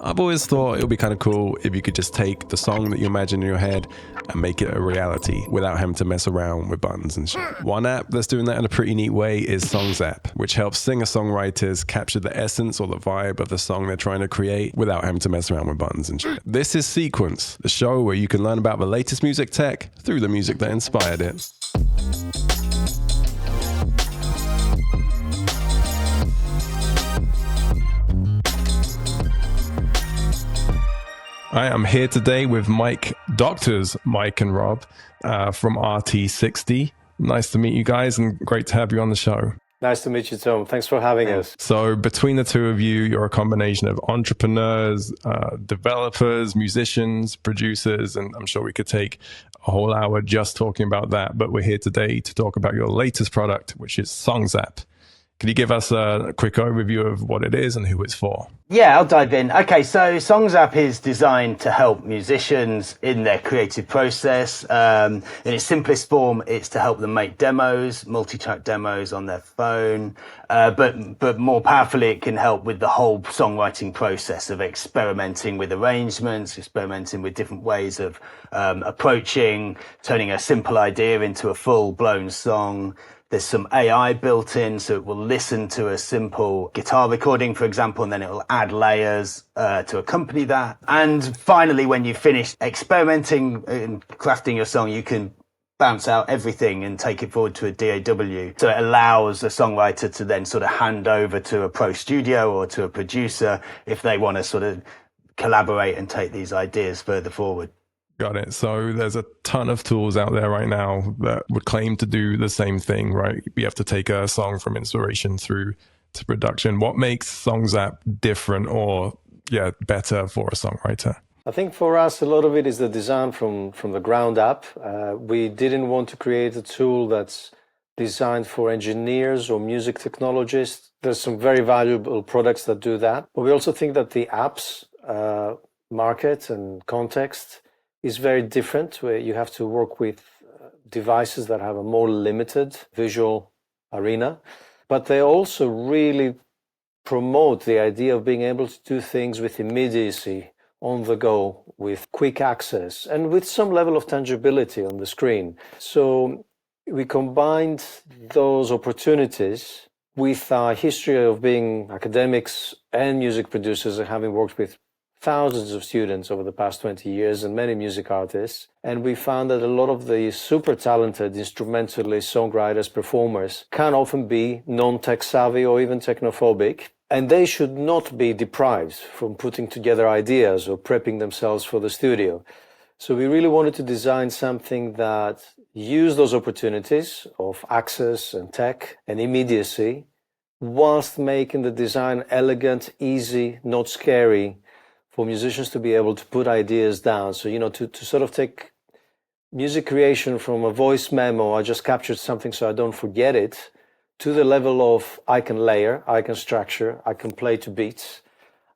I've always thought it would be kind of cool if you could just take the song that you imagine in your head and make it a reality without having to mess around with buttons and shit. One app that's doing that in a pretty neat way is Songzap, which helps singer-songwriters capture the essence or the vibe of the song they're trying to create without having to mess around with buttons and shit. This is Sequence, the show where you can learn about the latest music tech through the music that inspired it. I am here today with Doctors Mike and Rob from RT60. Nice to meet you guys and great to have you on the show. Nice to meet you, Tom. Thanks for having us. So between the two of you, you're a combination of entrepreneurs, developers, musicians, producers, and I'm sure we could take a whole hour just talking about that. But we're here today to talk about your latest product, which is Songzap. Could you give us a quick overview of what it is and who it's for? Yeah, I'll dive in. Okay, so Songzap is designed to help musicians in their creative process. In its simplest form, it's to help them make demos, multi-track demos on their phone. But more powerfully, it can help with the whole songwriting process of experimenting with arrangements, experimenting with different ways of approaching, turning a simple idea into a full-blown song. There's some AI built in, so it will listen to a simple guitar recording, for example, and then it will add layers to accompany that. And finally, when you've finished experimenting and crafting your song, you can bounce out everything and take it forward to a DAW. So it allows a songwriter to then sort of hand over to a pro studio or to a producer if they want to sort of collaborate and take these ideas further forward. Got it. So there's a ton of tools out there right now that would claim to do the same thing, right? You have to take a song from inspiration through to production. What makes Songzap different or better for a songwriter? I think for us, a lot of it is the design from the ground up. We didn't want to create a tool that's designed for engineers or music technologists. There's some very valuable products that do that. But we also think that the apps market and context is very different, where you have to work with devices that have a more limited visual arena, but they also really promote the idea of being able to do things with immediacy, on the go, with quick access, and with some level of tangibility on the screen. So we combined those opportunities with our history of being academics and music producers and having worked with thousands of students over the past 20 years and many music artists. And we found that a lot of the super talented instrumentalists, songwriters, performers can often be non-tech savvy or even technophobic. And they should not be deprived from putting together ideas or prepping themselves for the studio. So we really wanted to design something that used those opportunities of access and tech and immediacy, whilst making the design elegant, easy, not scary, for musicians to be able to put ideas down. So, to sort of take music creation from a voice memo, I just captured something so I don't forget it, to the level of I can layer, I can structure, I can play to beats,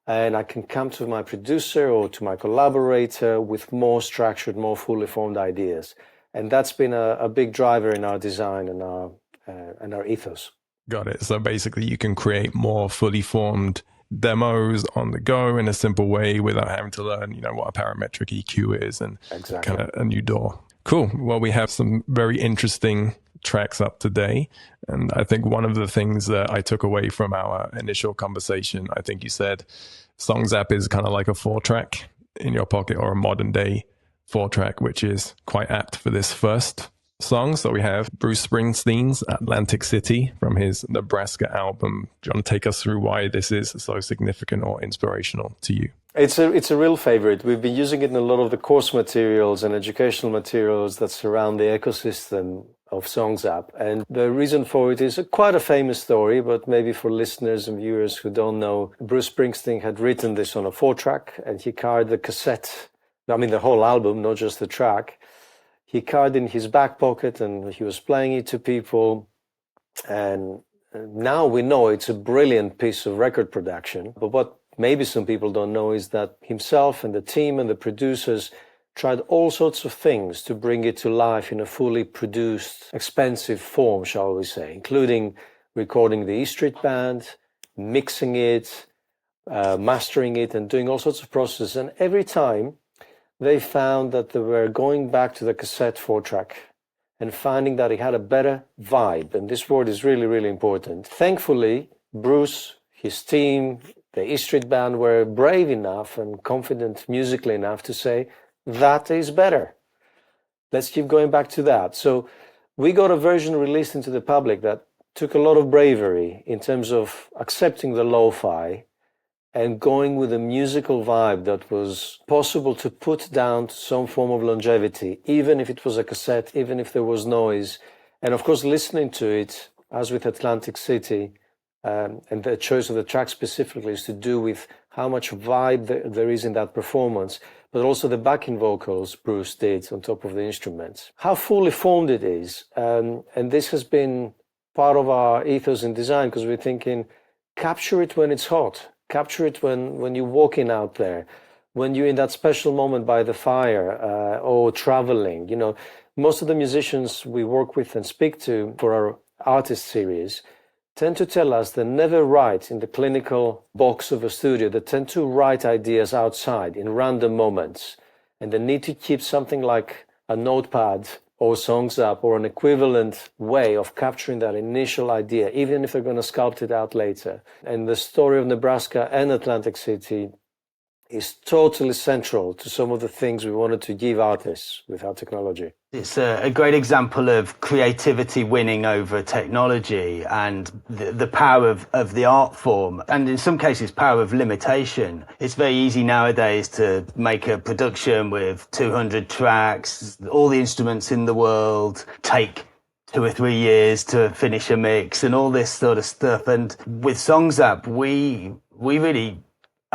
and I can come to my producer or to my collaborator with more structured, more fully formed ideas. And that's been a big driver in our design and our ethos. Got it. So basically you can create more fully formed demos on the go in a simple way without having to learn, what a parametric EQ is and kind of a new DAW. Cool. Well, we have some very interesting tracks up today. And I think one of the things that I took away from our initial conversation, I think you said Songzap is kind of like a 4-track in your pocket or a modern day 4-track, which is quite apt for this first song. So we have Bruce Springsteen's Atlantic City from his Nebraska album. Do you want to take us through why this is so significant or inspirational to you? It's a real favorite. We've been using it in a lot of the course materials and educational materials that surround the ecosystem of Songzap. And the reason for it is quite a famous story, but maybe for listeners and viewers who don't know, Bruce Springsteen had written this on a 4-track and he carried the cassette, the whole album, not just the track. He carried in his back pocket and he was playing it to people. And now we know it's a brilliant piece of record production. But what maybe some people don't know is that himself and the team and the producers tried all sorts of things to bring it to life in a fully produced, expensive form, shall we say, including recording the E Street Band, mixing it, mastering it and doing all sorts of processes. And every time they found that they were going back to the cassette 4-track and finding that it had a better vibe. And this word is really, really important. Thankfully, Bruce, his team, the E Street Band were brave enough and confident musically enough to say, that is better. Let's keep going back to that. So we got a version released into the public that took a lot of bravery in terms of accepting the lo-fi and going with a musical vibe that was possible to put down to some form of longevity, even if it was a cassette, even if there was noise. And of course, listening to it, as with Atlantic City, and the choice of the track specifically is to do with how much vibe there is in that performance, but also the backing vocals Bruce did on top of the instruments. How fully formed it is, and this has been part of our ethos in design, because we're thinking, capture it when it's hot. Capture it when you're walking out there, when you're in that special moment by the fire, or traveling. You know, most of the musicians we work with and speak to for our artist series tend to tell us they never write in the clinical box of a studio. They tend to write ideas outside in random moments, and they need to keep something like a notepad or Songzap or an equivalent way of capturing that initial idea, even if they're going to sculpt it out later. And the story of Nebraska and Atlantic City is totally central to some of the things we wanted to give artists with our technology. It's a great example of creativity winning over technology and the power of the art form, and in some cases power of limitation. It's very easy nowadays to make a production with 200 tracks, all the instruments in the world, take 2 or 3 years to finish a mix and all this sort of stuff. And with Songzap, we really,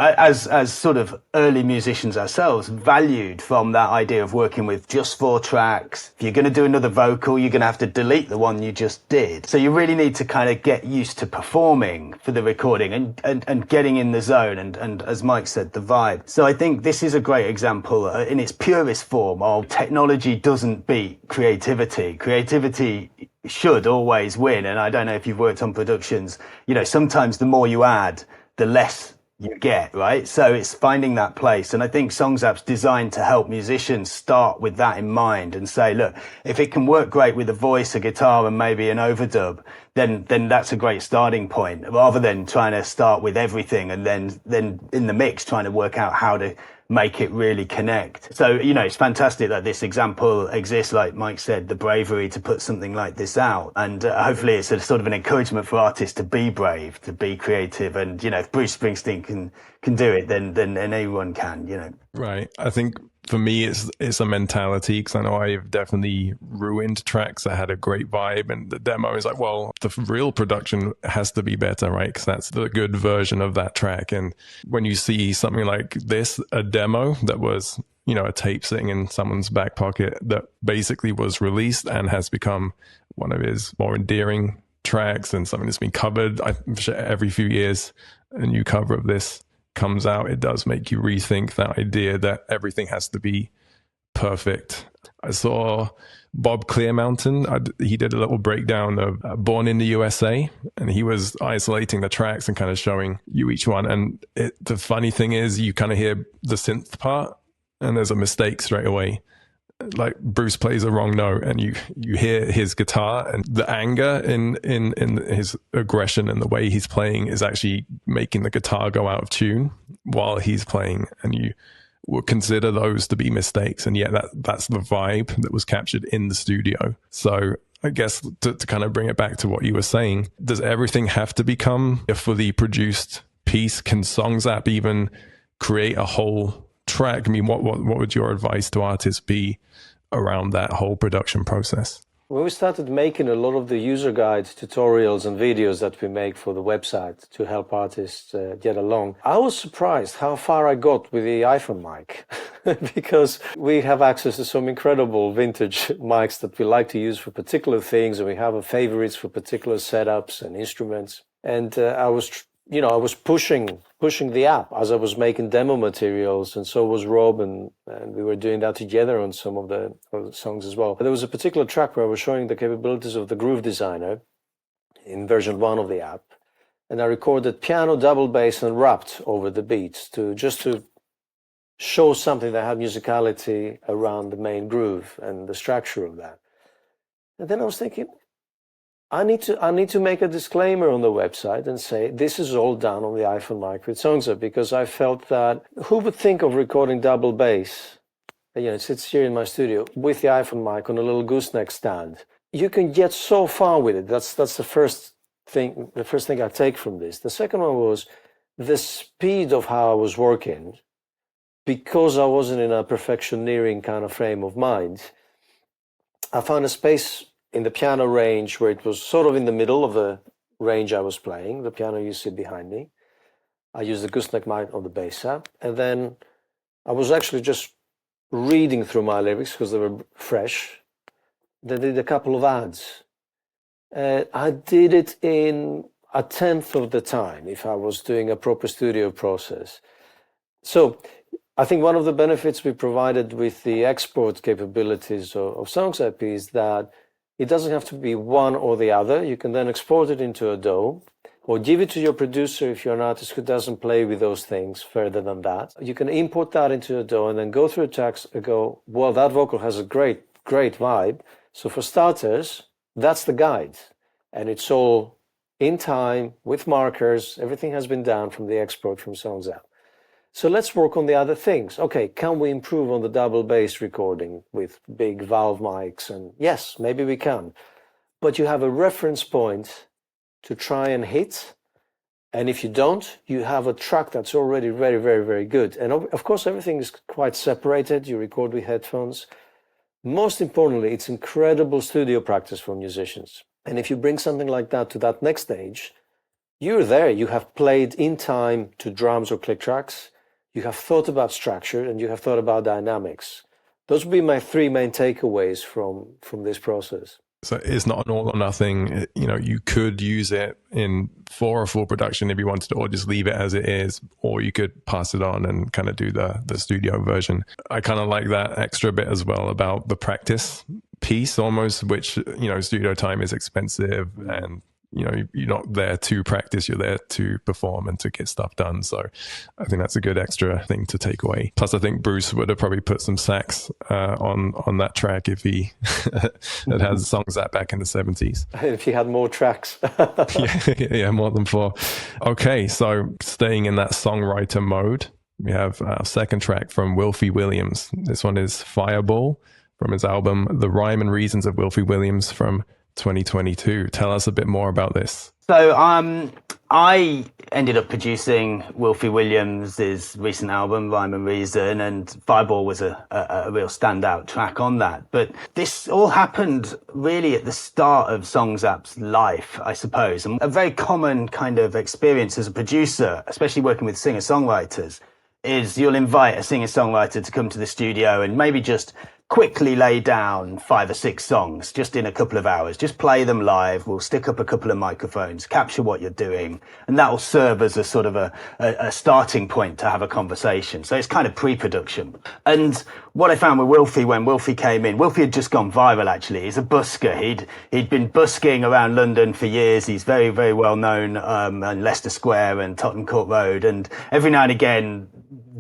as sort of early musicians ourselves, valued from that idea of working with just 4 tracks. If you're going to do another vocal, you're going to have to delete the one you just did. So you really need to kind of get used to performing for the recording and getting in the zone and as Mike said, the vibe. So I think this is a great example in its purest form of technology doesn't beat creativity. Creativity should always win. And I don't know if you've worked on productions, you know, sometimes the more you add, the less you get, right? So it's finding that place. And I think Songzap's designed to help musicians start with that in mind and say, look, if it can work great with a voice, a guitar, and maybe an overdub, then that's a great starting point, rather than trying to start with everything and then in the mix trying to work out how to make it really connect. So, you know, it's fantastic that this example exists, like Mike said, the bravery to put something like this out. And hopefully it's a sort of an encouragement for artists to be brave, to be creative. And, you know, if Bruce Springsteen can do it, then anyone can, you know. Right. I think for me, it's a mentality, because I know I've definitely ruined tracks that had a great vibe, and the demo is like, well, the real production has to be better, right? Because that's the good version of that track. And when you see something like this, a demo that was, you know, a tape sitting in someone's back pocket that basically was released and has become one of his more endearing tracks and something that's been covered, I'm sure every few years, a new cover of this comes out, it does make you rethink that idea that everything has to be perfect. I saw Bob Clearmountain, he did a little breakdown of Born in the USA, and he was isolating the tracks and kind of showing you each one. And the funny thing is, you kind of hear the synth part and there's a mistake straight away. Like Bruce plays a wrong note, and you hear his guitar, and the anger in his aggression and the way he's playing is actually making the guitar go out of tune while he's playing, and you would consider those to be mistakes, and yet that's the vibe that was captured in the studio. So I guess to kind of bring it back to what you were saying, does everything have to become a fully produced piece? Can Songzap even create a whole track? I mean, what would your advice to artists be around that whole production process? When we started making a lot of the user guides, tutorials and videos that we make for the website to help artists get along, I was surprised how far I got with the iPhone mic because we have access to some incredible vintage mics that we like to use for particular things, and we have favorites for particular setups and instruments. And I was pushing the app as I was making demo materials, and so was Rob, and we were doing that together on some of the songs as well. But there was a particular track where I was showing the capabilities of the Groove Designer in version 1 of the app, and I recorded piano, double bass, and rapped over the beats just to show something that had musicality around the main groove and the structure of that. And then I was thinking, I need to make a disclaimer on the website and say this is all done on the iPhone mic with Songzap, because I felt that who would think of recording double bass? It sits here in my studio with the iPhone mic on a little gooseneck stand. You can get so far with it. That's the first thing. The first thing I take from this. The second one was the speed of how I was working, because I wasn't in a perfectioneering kind of frame of mind. I found a space in the piano range where it was sort of in the middle of the range I was playing. The piano used to sit behind me. I used the gooseneck mic on the bass app, and then I was actually just reading through my lyrics because they were fresh. Then did a couple of ads. I did it in a tenth of the time if I was doing a proper studio process. So I think one of the benefits we provided with the export capabilities of Songzap is that it doesn't have to be one or the other. You can then export it into a DAW or give it to your producer if you're an artist who doesn't play with those things further than that. You can import that into a DAW and then go through a tracks and go, well, that vocal has a great vibe. So for starters, that's the guide. And it's all in time with markers. Everything has been done from the export from Songzap. So let's work on the other things. Okay, can we improve on the double bass recording with big valve mics? And yes, maybe we can. But you have a reference point to try and hit. And if you don't, you have a track that's already very, very, very good. And of course, everything is quite separated. You record with headphones. Most importantly, it's incredible studio practice for musicians. And if you bring something like that to that next stage, you're there. You have played in time to drums or click tracks. You have thought about structure and you have thought about dynamics. Those would be my three main takeaways from this process. So it's not an all or nothing. You could use it for a full production if you wanted to, or just leave it as it is, or you could pass it on and kind of do the studio version. I kind of like that extra bit as well about the practice piece almost, which, studio time is expensive and you're not there to practice, you're there to perform and to get stuff done. So I think that's a good extra thing to take away. Plus, I think Bruce would have probably put some sax on that track if he had Songzap back in the 70s. If he had more tracks. yeah, more than 4. Okay, so staying in that songwriter mode, we have our second track from Wilfy Williams. This one is Fireball from his album The Rhyme and Reasons of Wilfy Williams from 2022. Tell us a bit more about this. So I ended up producing Wilfy Williams' recent album, Rhyme and Reason, and Fireball was a real standout track on that. But this all happened really at the start of Songzap's life, I suppose. And a very common kind of experience as a producer, especially working with singer-songwriters, is you'll invite a singer-songwriter to come to the studio and maybe just quickly lay down 5 or 6 songs just in a couple of hours. Just play them live. We'll stick up a couple of microphones, capture what you're doing, and that will serve as a sort of a starting point to have a conversation. So it's kind of pre-production. And what I found with Wilfy when Wilfy came in, Wilfy had just gone viral actually. He's a busker. He'd been busking around London for years. He's very, very well known on Leicester Square and Tottenham Court Road. And every now and again,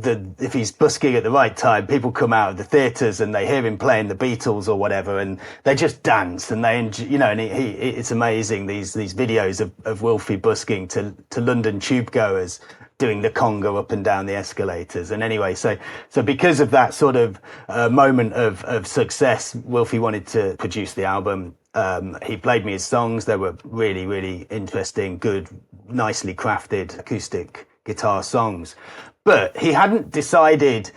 if he's busking at the right time, people come out of the theatres and they hear him playing the Beatles or whatever, and they just dance and they enjoy, and it's amazing, these videos of Wilfy busking to London tube goers doing the conga up and down the escalators. And anyway, so because of that sort of moment of success, Wilfy wanted to produce the album. He played me his songs. They were really, really interesting, good, nicely crafted acoustic guitar songs. But he hadn't decided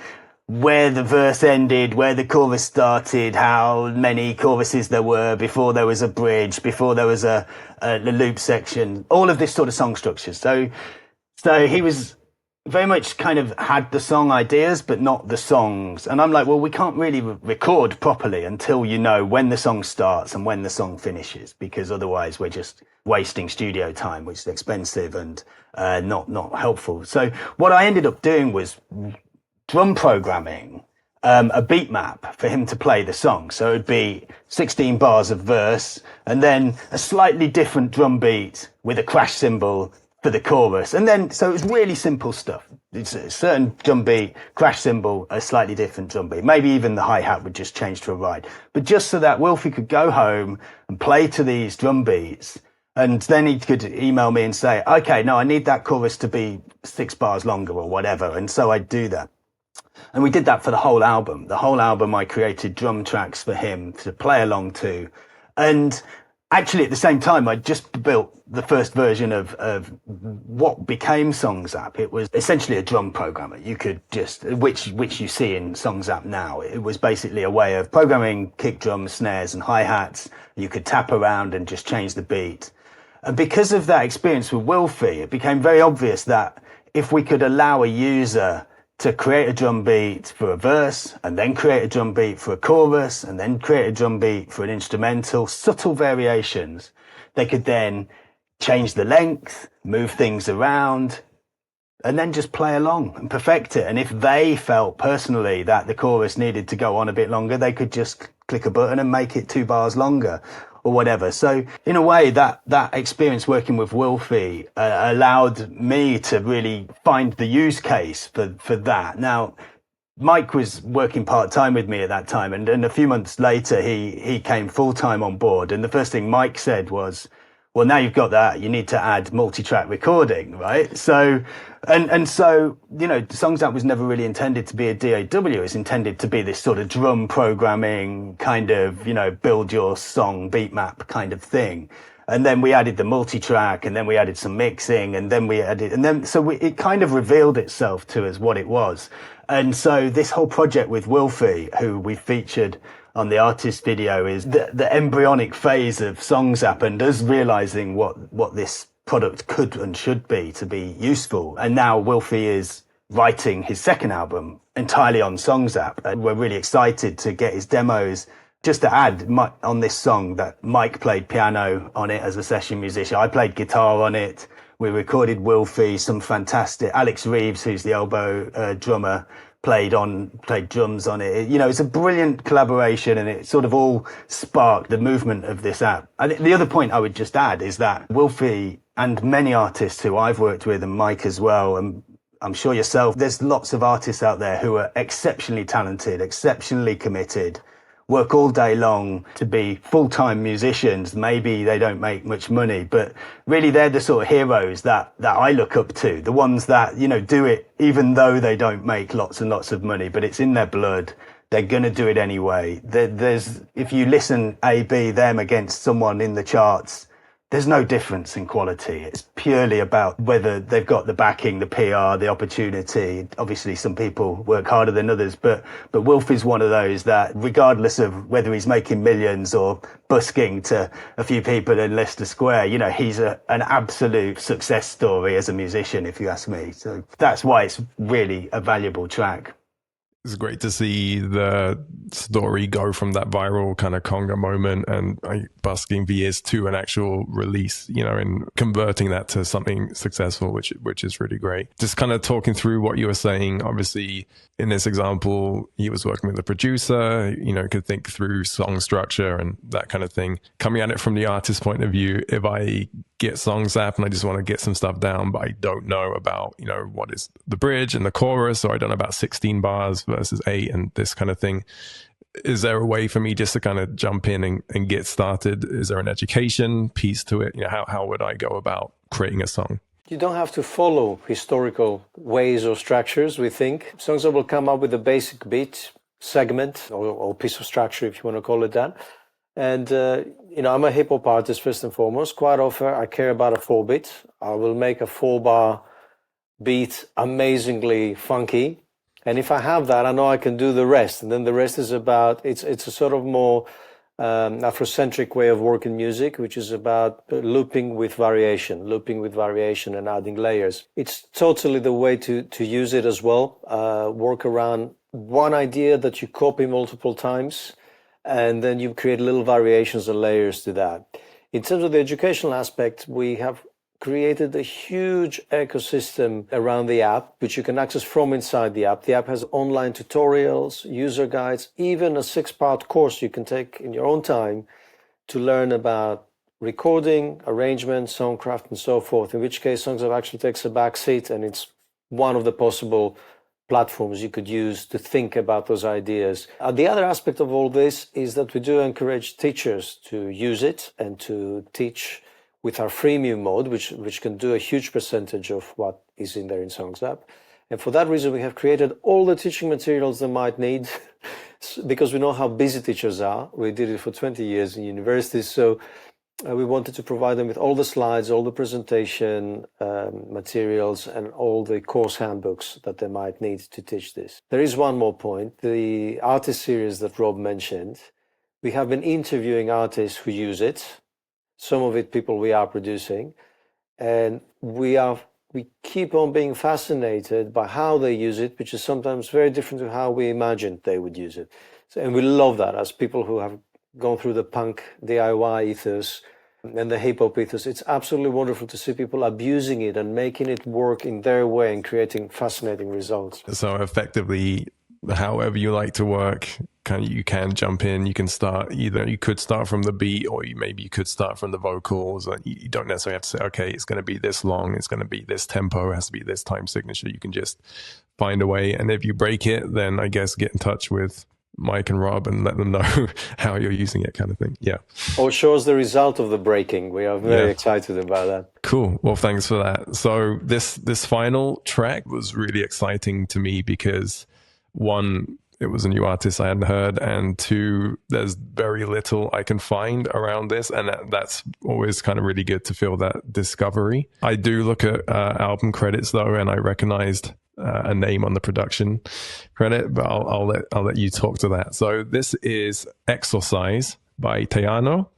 where the verse ended, where the chorus started, how many choruses there were, before there was a bridge, before there was a loop section, all of this sort of song structure. So he was very much kind of had the song ideas, but not the songs. And I'm like, well, we can't really record properly until you know when the song starts and when the song finishes, because otherwise we're just wasting studio time, which is expensive and not helpful. So what I ended up doing was drum programming a beat map for him to play the song. So it'd be 16 bars of verse and then a slightly different drum beat with a crash cymbal for the chorus. And then, so it was really simple stuff. It's a certain drum beat, crash cymbal, a slightly different drum beat. Maybe even the hi-hat would just change to a ride. But just so that Wilfy could go home and play to these drum beats, and then he could email me and say, okay, no, I need that chorus to be 6 bars longer or whatever. And so I'd do that. And we did that for the whole album. The whole album, I created drum tracks for him to play along to. And actually, at the same time, I just built the first version of what became Songzap. It was essentially a drum programmer. You could just, which you see in Songzap now. It was basically a way of programming kick drums, snares, and hi-hats. You could tap around and just change the beat. And because of that experience with Wilfy, it became very obvious that if we could allow a user to create a drum beat for a verse, and then create a drum beat for a chorus, and then create a drum beat for an instrumental, subtle variations, they could then change the length, move things around, and then just play along and perfect it. And if they felt personally that the chorus needed to go on a bit longer, they could just click a button and make it 2 bars longer or whatever. So in a way, that experience working with Wilfy allowed me to really find the use case for that. Now, Mike was working part-time with me at that time, and a few months later, he came full-time on board. And the first thing Mike said was, well, now you've got that, you need to add multi-track recording, right? So, and so, you know, Songzap was never really intended to be a DAW. It's intended to be this sort of drum programming kind of, you know, build your song beat map kind of thing. And then we added the multi-track, and then we added some mixing, and then we added, and then, so it kind of revealed itself to us what it was. And so this whole project with Wilfy, who we featured on the artist video, is the embryonic phase of Songzap and us realizing what this product could and should be to be useful. And now Wilfy is writing his second album entirely on Songzap. And we're really excited to get his demos. Just to add on this song that Mike played piano on it as a session musician. I played guitar on it. We recorded Wilfy, some fantastic, Alex Reeves, who's the elbow drummer, played drums on it. You know, it's a brilliant collaboration, and it sort of all sparked the movement of this app. And the other point I would just add is that Wilfy and many artists who I've worked with, and Mike as well, and I'm sure yourself, there's lots of artists out there who are exceptionally talented, exceptionally committed, work all day long to be full-time musicians. Maybe they don't make much money, but really they're the sort of heroes that I look up to, the ones that, you know, do it even though they don't make lots and lots of money, but it's in their blood. They're going to do it anyway. There's, if you listen A, B, them against someone in the charts, there's no difference in quality. It's purely about whether they've got the backing, the PR, the opportunity. Obviously, some people work harder than others, but Wilfy's one of those that, regardless of whether he's making millions or busking to a few people in Leicester Square, you know, he's an absolute success story as a musician, if you ask me. So that's why it's really a valuable track. It's great to see the story go from that viral kind of conga moment and busking for years to an actual release, you know, and converting that to something successful, which is really great. Just kind of talking through what you were saying. Obviously, in this example, he was working with a producer, you know, could think through song structure and that kind of thing. Coming at it from the artist's point of view, if I get Songzap and I just want to get some stuff down, but I don't know about, you know, what is the bridge and the chorus, or I don't know about 16 bars versus 8 and this kind of thing. Is there a way for me just to kind of jump in and get started? Is there an education piece to it? You know, how would I go about creating a song? You don't have to follow historical ways or structures, we think. Songzap will come up with a basic beat segment or piece of structure, if you want to call it that. And, you know, I'm a hip hop artist first and foremost. Quite often I care about a 4-beat. I will make a 4-bar beat amazingly funky. And if I have that, I know I can do the rest. And then the rest is about, it's a sort of more Afrocentric way of working music, which is about looping with variation and adding layers. It's totally the way to use it as well. Work around one idea that you copy multiple times, and then you create little variations and layers to that. In terms of the educational aspect, we have created a huge ecosystem around the app, which you can access from inside the app. The app has online tutorials, user guides, even a 6-part course you can take in your own time to learn about recording, arrangement, songcraft, and so forth, in which case Songzap actually takes a back seat, and it's one of the possible platforms you could use to think about those ideas. The other aspect of all this is that we do encourage teachers to use it and to teach with our freemium mode, which can do a huge percentage of what is in there in Songzap. And for that reason, we have created all the teaching materials they might need because we know how busy teachers are. We did it for 20 years in universities, so we wanted to provide them with all the slides, all the presentation materials, and all the course handbooks that they might need to teach this. There is one more point. The artist series that Rob mentioned, we have been interviewing artists who use it, some of it people we are producing, and we keep on being fascinated by how they use it, which is sometimes very different to how we imagined they would use it. And we love that as people who have gone through the punk DIY ethos and the hip hop ethos. It's absolutely wonderful to see people abusing it and making it work in their way and creating fascinating results. So effectively, however you like to work, you can jump in. You can start you could start from the beat, or maybe you could start from the vocals. You don't necessarily have to say, okay, it's going to be this long, it's going to be this tempo, it has to be this time signature. You can just find a way. And if you break it, then I guess get in touch with Mike and Rob and let them know how you're using it, kind of thing. Yeah. Or show us the result of the breaking. We are very excited about that. Cool. Well, thanks for that. So this final track was really exciting to me because, one, it was a new artist I hadn't heard, and two, there's very little I can find around this, and that's always kind of really good to feel that discovery. I do look at album credits though, and I recognized a name on the production credit, but I'll let you talk to that. So this is Exorcise by Theanò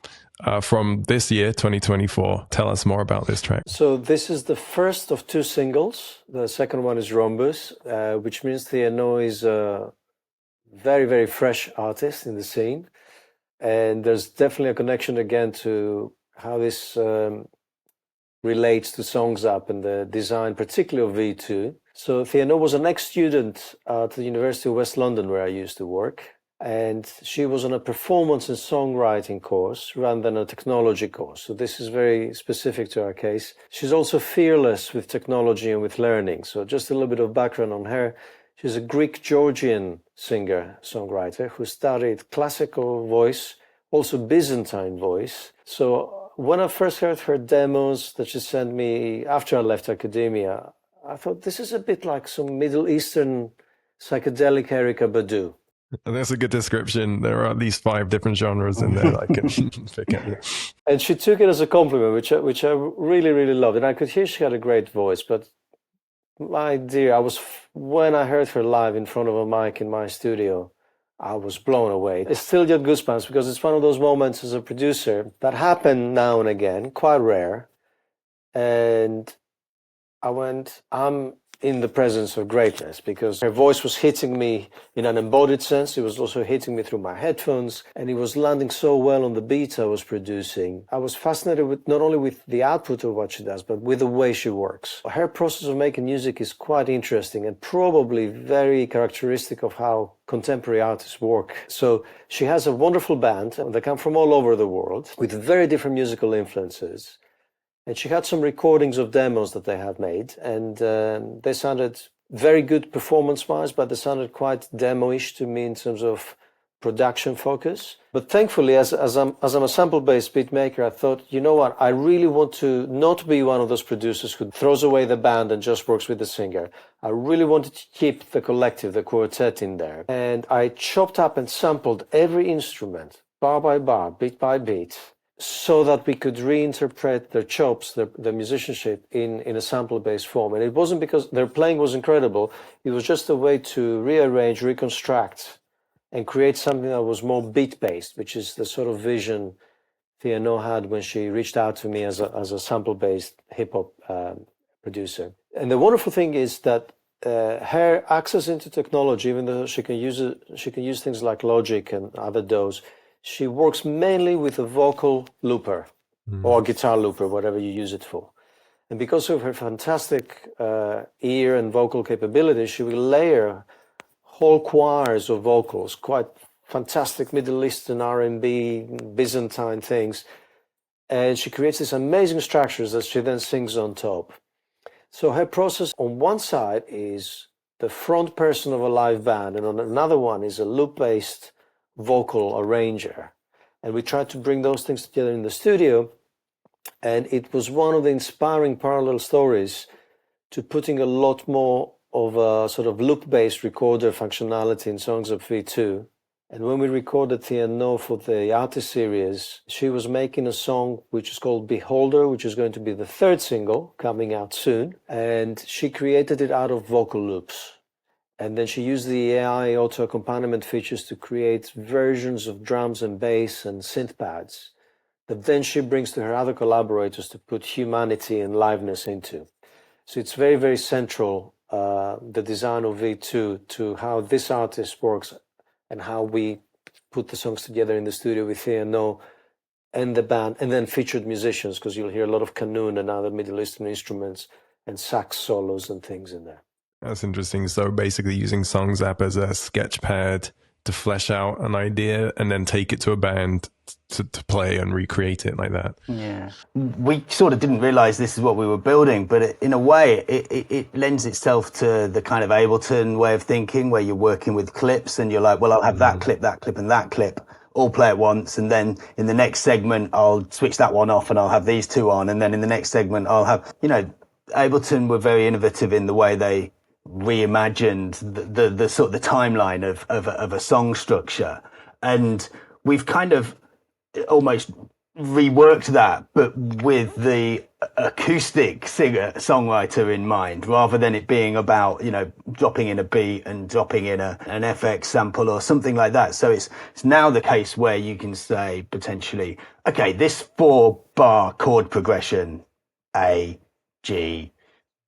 from this year, 2024. Tell us more about this track. So this is the first of two singles. The second one is Rhombus, which means Theanò is a very, very fresh artist in the scene. And there's definitely a connection again to how this relates to Songzap and the design, particularly of V2. So Theanò was an ex-student at the University of West London, where I used to work. And she was on a performance and songwriting course rather than a technology course. So this is very specific to our case. She's also fearless with technology and with learning. So just a little bit of background on her. She's a Greek-Georgian singer-songwriter who studied classical voice, also Byzantine voice. So when I first heard her demos that she sent me after I left academia, I thought this is a bit like some Middle Eastern psychedelic Erykah Badu. And that's a good description. There are at least 5 different genres in there I can pick at. And she took it as a compliment, which I really, really loved. And I could hear she had a great voice, but my dear, when I heard her live in front of a mic in my studio, I was blown away. I still get goosebumps because it's one of those moments as a producer that happen now and again, quite rare. And I went, I'm in the presence of greatness, because her voice was hitting me in an embodied sense. It was also hitting me through my headphones, and it was landing so well on the beat I was producing. I was fascinated with not only with the output of what she does, but with the way she works. Her process of making music is quite interesting and probably very characteristic of how contemporary artists work. So she has a wonderful band. They come from all over the world with very different musical influences. And she had some recordings of demos that they had made, and they sounded very good performance-wise, but they sounded quite demo-ish to me in terms of production focus. But thankfully, as I'm a sample-based beat maker, I thought, you know what, I really want to not be one of those producers who throws away the band and just works with the singer. I really wanted to keep the collective, the quartet in there. And I chopped up and sampled every instrument, bar by bar, beat by beat, so that we could reinterpret their chops, their musicianship in a sample-based form. And it wasn't because their playing was incredible, it was just a way to rearrange, reconstruct, and create something that was more beat-based, which is the sort of vision Theanò had when she reached out to me as a sample-based hip-hop producer. And the wonderful thing is that her access into technology, even though she can use things like Logic and other DAWs, she works mainly with a vocal looper or guitar looper, whatever you use it for. And because of her fantastic ear and vocal capabilities, she will layer whole choirs of vocals, quite fantastic Middle Eastern R&B, Byzantine things. and she creates these amazing structures that she then sings on top. So her process on one side is the front person of a live band, and on another one is a loop-based vocal arranger. And we tried to bring those things together in the studio, and it was one of the inspiring parallel stories to putting a lot more of a sort of loop-based recorder functionality in Songzap V2. And when we recorded Theanò for the artist series, she was making a song which is called Beholder, which is going to be the third single coming out soon. And she created it out of vocal loops. And then she used the AI auto accompaniment features to create versions of drums and bass and synth pads that then she brings to her other collaborators to put humanity and liveness into. So it's very, very central, the design of V2, to how this artist works and how we put the songs together in the studio with Theanò and the band, and then featured musicians, because you'll hear a lot of qanun and other Middle Eastern instruments and sax solos and things in there. That's interesting. So basically using Songzap as a sketch pad to flesh out an idea and then take it to a band to play and recreate it like that. Yeah. We sort of didn't realize this is what we were building, but in a way it lends itself to the kind of Ableton way of thinking, where you're working with clips and you're like, well, I'll have that clip, and that clip all play at once, and then in the next segment I'll switch that one off and I'll have these two on, and then in the next segment I'll have, Ableton were very innovative in the way they reimagined the sort of the timeline of a song structure, and we've kind of almost reworked that, but with the acoustic singer-songwriter in mind, rather than it being about, dropping in a beat and dropping in an FX sample or something like that. So it's now the case where you can say potentially, okay, this 4-bar chord progression, A, G,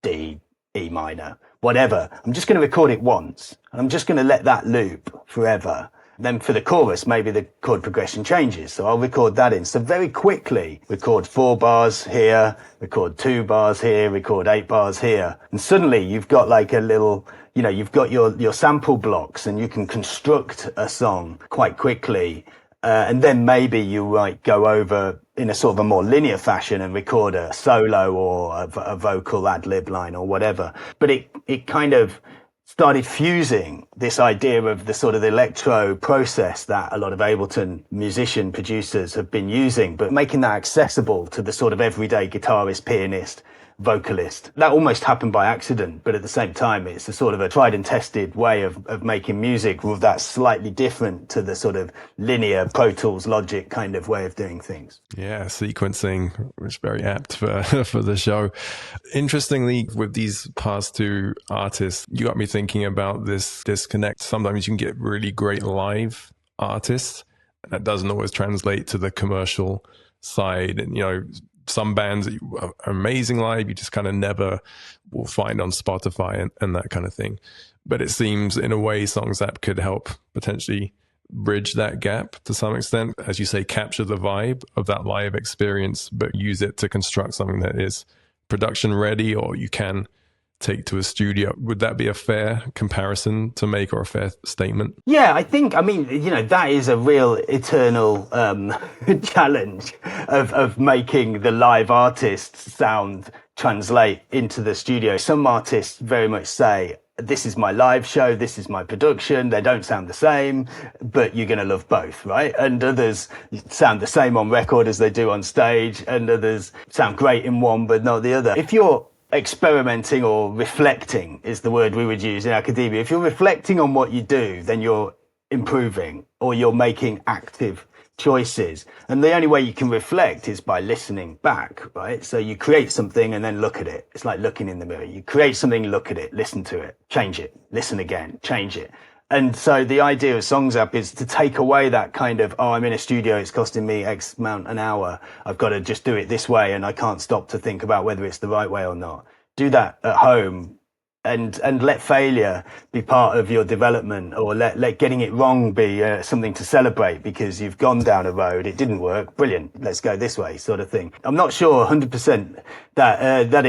D, E minor, whatever, I'm just going to record it once and I'm just going to let that loop forever. Then for the chorus, maybe the chord progression changes, so I'll record that in. So very quickly, record 4 bars here, record 2 bars here, record 8 bars here. And suddenly you've got like a little, you've got your sample blocks and you can construct a song quite quickly. And then maybe you might go over in a sort of a more linear fashion and record a solo or a vocal ad-lib line or whatever. But it kind of started fusing this idea of the sort of electro process that a lot of Ableton musician producers have been using, but making that accessible to the sort of everyday guitarist, pianist, vocalist. That almost happened by accident, but at the same time, it's a sort of a tried and tested way of making music that's slightly different to the sort of linear Pro Tools Logic kind of way of doing things. Yeah, sequencing, which is very apt for the show. Interestingly, with these past two artists, you got me thinking about this disconnect. Sometimes you can get really great live artists, and that doesn't always translate to the commercial side. And, some bands are amazing live, you just kind of never will find on Spotify and that kind of thing. But it seems in a way Songzap could help potentially bridge that gap to some extent. As you say, capture the vibe of that live experience, but use it to construct something that is production ready, or you can take to a studio. Would that be a fair comparison to make, or a fair statement? Yeah, that is a real eternal challenge of making the live artist sound translate into the studio. Some artists very much say, this is my live show, this is my production, they don't sound the same, but you're going to love both, right? And others sound the same on record as they do on stage, and others sound great in one but not the other. If you're experimenting or reflecting is the word we would use in academia. If you're reflecting on what you do, then you're improving, or you're making active choices. And the only way you can reflect is by listening back, right? So you create something and then look at it. It's like looking in the mirror. You create something, look at it, listen to it, change it, listen again, change it. And so the idea of Songzap is to take away that kind of, I'm in a studio, it's costing me X amount an hour, I've got to just do it this way and I can't stop to think about whether it's the right way or not. Do that at home and let failure be part of your development, or let getting it wrong be something to celebrate because you've gone down a road, it didn't work, brilliant, let's go this way, sort of thing. I'm not sure 100% that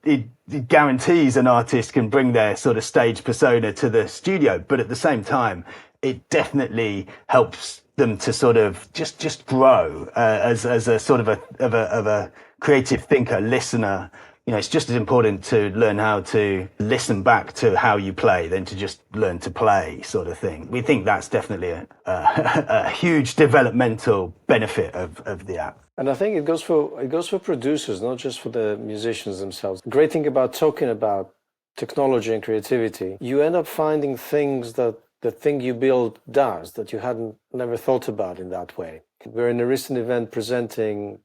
it guarantees an artist can bring their sort of stage persona to the studio, but at the same time, it definitely helps them to sort of just grow as a sort of a creative thinker, listener. You know, it's just as important to learn how to listen back to how you play than to just learn to play, sort of thing. We think that's definitely a huge developmental benefit of the app. And I think it goes for producers, not just for the musicians themselves. The great thing about talking about technology and creativity, you end up finding things that the thing you build does that you hadn't never thought about in that way. We're in a recent event presenting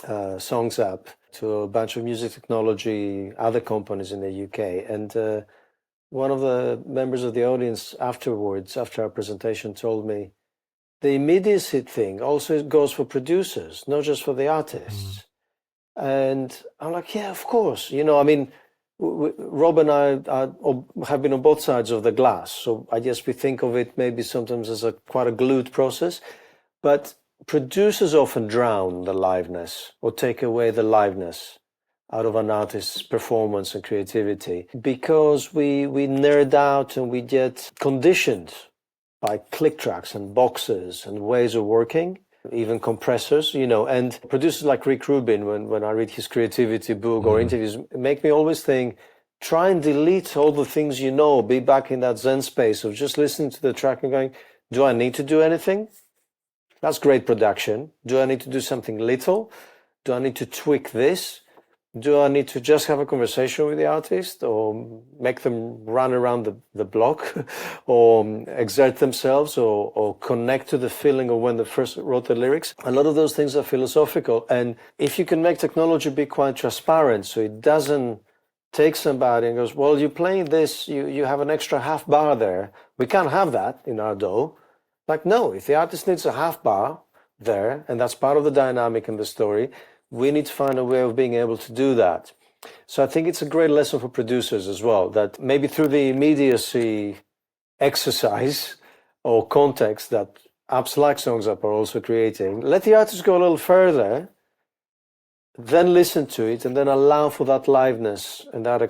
Songzap to a bunch of music technology, other companies in the UK. And one of the members of the audience afterwards, after our presentation, told me, the immediacy thing also goes for producers, not just for the artists. And I'm like, yeah, of course. You know, I mean, Rob and I have been on both sides of the glass. So I guess we think of it maybe sometimes as quite a glued process. But producers often drown the liveness or take away the liveness out of an artist's performance and creativity because we nerd out and we get conditioned by click tracks and boxes and ways of working, even compressors, you know. And producers like Rick Rubin, when I read his creativity book or interviews, make me always think, try and delete all the things you know, be back in that Zen space of just listening to the track and going, do I need to do anything? That's great production. Do I need to do something little? Do I need to tweak this? Do I need to just have a conversation with the artist or make them run around the block or exert themselves or connect to the feeling of when they first wrote the lyrics? A lot of those things are philosophical. And if you can make technology be quite transparent so it doesn't take somebody and goes, well, you're playing this, you have an extra half bar there. We can't have that in our DAW. Like, no, if the artist needs a half bar there, and that's part of the dynamic in the story, we need to find a way of being able to do that. So I think it's a great lesson for producers as well, that maybe through the immediacy exercise or context that apps like Songzap are also creating, let the artist go a little further, then listen to it, and then allow for that liveness and that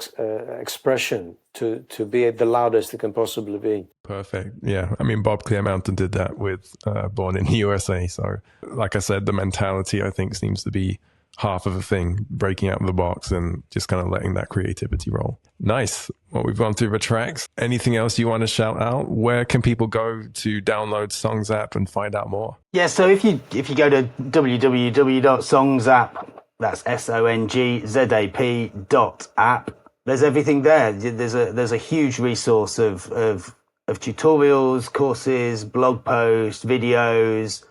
expression to be the loudest it can possibly be. Perfect. Yeah. I mean, Bob Clearmountain did that with Born in the USA. So like I said, the mentality, I think, seems to be half of a thing, breaking out of the box and just kind of letting that creativity roll. Nice. Well, we've gone through the tracks. Anything else you want to shout out? Where can people go to download Songzap and find out more? Yeah, so if you go to www.songzap, that's SONGZAP.app, there's everything there. There's a huge resource of tutorials, courses, blog posts, videos,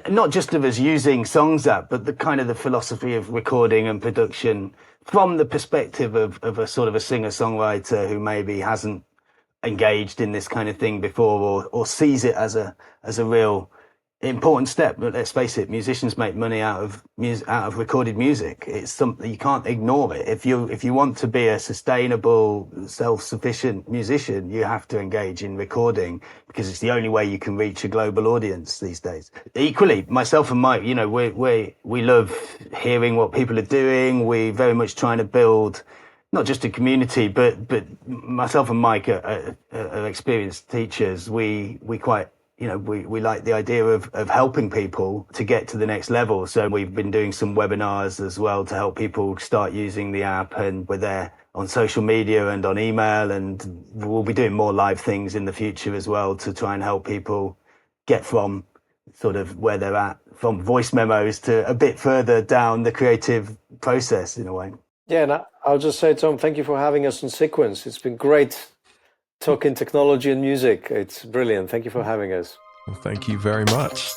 not just of us using Songzap, but the kind of the philosophy of recording and production from the perspective of a sort of a singer-songwriter who maybe hasn't engaged in this kind of thing before or sees it as a real important step. But let's face it, musicians make money out of recorded music. It's something you can't ignore it. If you want to be a sustainable, self-sufficient musician, you have to engage in recording because it's the only way you can reach a global audience these days. Equally, myself and Mike, you know, we love hearing what people are doing. We very much trying to build not just a community, but myself and Mike are experienced teachers. We quite, you know, we like the idea of helping people to get to the next level. So we've been doing some webinars as well to help people start using the app, and we're there on social media and on email, and we'll be doing more live things in the future as well to try and help people get from sort of where they're at, from voice memos to a bit further down the creative process in a way. Yeah, and I'll just say, Tom, thank you for having us on Sequence. It's been great talking technology and music. It's brilliant. Thank you for having us. Well, thank you very much.